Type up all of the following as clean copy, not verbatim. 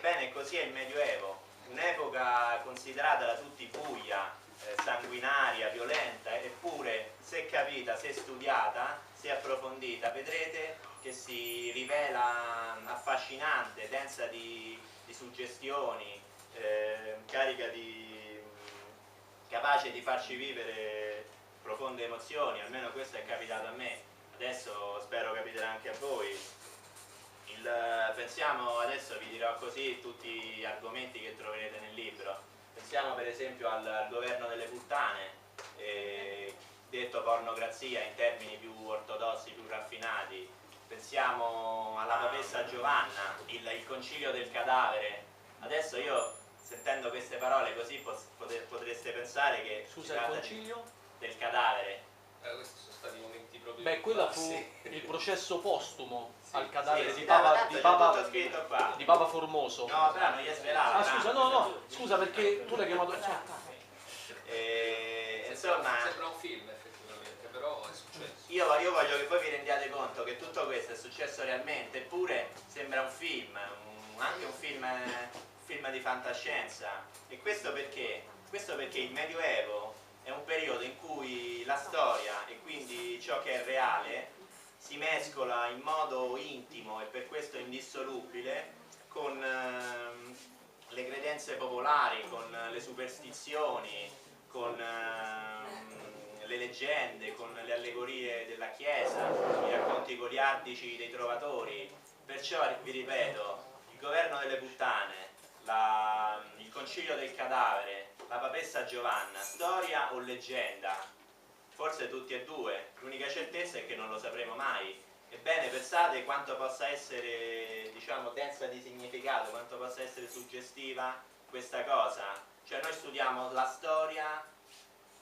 Ebbene, così è il Medioevo, un'epoca considerata da tutti buia, sanguinaria, violenta, eppure se capita, se studiata, se approfondita, vedrete che si rivela affascinante, densa di suggestioni, carica capace di farci vivere profonde emozioni. Almeno questo è capitato a me, adesso spero capiterà anche a voi. Pensiamo, adesso vi dirò così tutti gli argomenti che troverete nel libro. Pensiamo per esempio al governo delle puttane, detto pornocrazia in termini più ortodossi, più raffinati. Pensiamo alla papessa Giovanna, il concilio del cadavere. Adesso io, sentendo queste parole così, potreste pensare che scusa, il concilio del cadavere. Questi sono stati momenti proprio. Beh, quello fu il processo postumo al cadavere sì, di Papa Formoso. No, però non gli è svelato. Ah, scusa, no, scusa, perché tu l'hai chiamato. Insomma, sembra un film effettivamente, però è successo. Io voglio che voi vi rendiate conto che tutto questo è successo realmente, eppure sembra un film, anche un film di fantascienza. E questo perché? Questo perché il Medioevo è un periodo in cui la storia e quindi ciò che è reale si mescola in modo intimo e per questo indissolubile con le credenze popolari, con le superstizioni, con le leggende, con le allegorie della Chiesa, i racconti goliardici dei trovatori. Perciò vi ripeto, il governo delle puttane, il concilio del cadavere, la papessa Giovanna, storia o leggenda? Forse tutti e due, l'unica certezza è che non lo sapremo mai. Ebbene, pensate quanto possa essere, diciamo, densa di significato, quanto possa essere suggestiva questa cosa. Cioè noi studiamo la storia,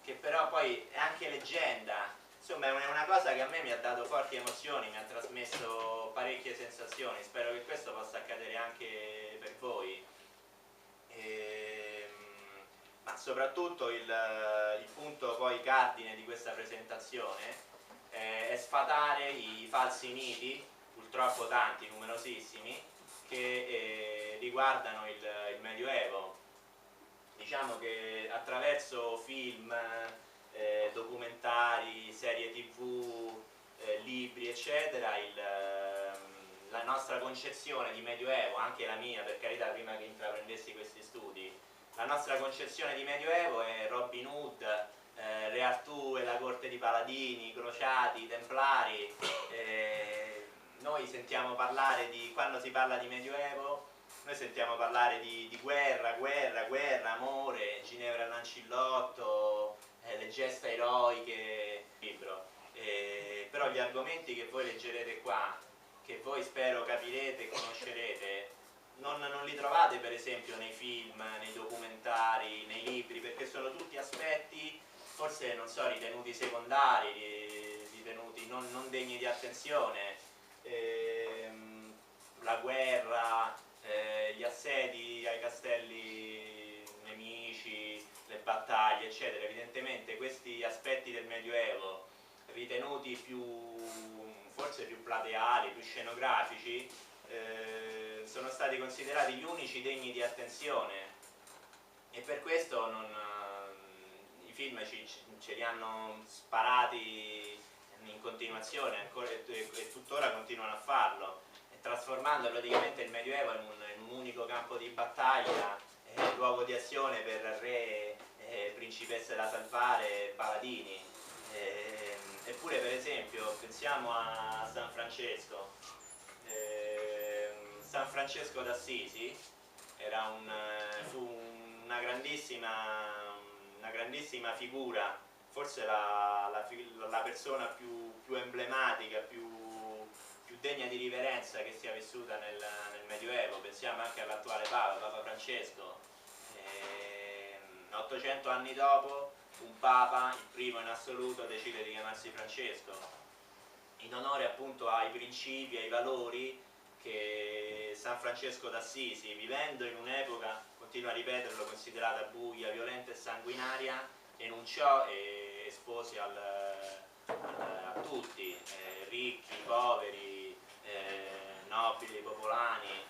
che però poi è anche leggenda. Insomma, è una cosa che a me mi ha dato forti emozioni, mi ha trasmesso parecchie sensazioni. Spero che questo possa accadere anche per voi. Ma soprattutto il punto poi cardine di questa presentazione è sfatare i falsi miti, purtroppo tanti, numerosissimi, che riguardano il Medioevo. Diciamo che attraverso film, documentari, serie tv, libri eccetera, la nostra concezione di Medioevo, anche la mia per carità prima che intraprendessi questi studi, la nostra concezione di Medioevo è Robin Hood, Re Artù e la corte di paladini, crociati, templari. Noi sentiamo parlare di, quando si parla di Medioevo, noi sentiamo parlare di guerra, amore, Ginevra Lancillotto, le gesta eroiche, libro. Però gli argomenti che voi leggerete qua, che voi spero capirete e conoscerete, non li trovate per esempio nei film, nei documentari, nei libri, perché sono tutti aspetti forse, non so, ritenuti secondari, ritenuti non degni di attenzione. La guerra, gli assedi ai castelli nemici, le battaglie eccetera. Evidentemente questi aspetti del Medioevo ritenuti forse più plateali, più scenografici, sono stati considerati gli unici degni di attenzione, e per questo i film ce li hanno sparati in continuazione ancora, e tuttora continuano a farlo, trasformando praticamente il Medioevo in un unico campo di battaglia, luogo di azione per re, principesse da salvare, paladini. Eppure per esempio pensiamo a San Francesco. San Francesco d'Assisi fu una grandissima figura, forse la persona più emblematica, più degna di riverenza che sia vissuta nel Medioevo. Pensiamo anche all'attuale Papa Francesco. 800 anni dopo un Papa, il primo in assoluto, decide di chiamarsi Francesco, in onore appunto ai principi, ai valori che San Francesco d'Assisi, vivendo in un'epoca, continuo a ripeterlo, considerata buia, violenta e sanguinaria, enunciò e espose a tutti, ricchi, poveri, nobili, popolani,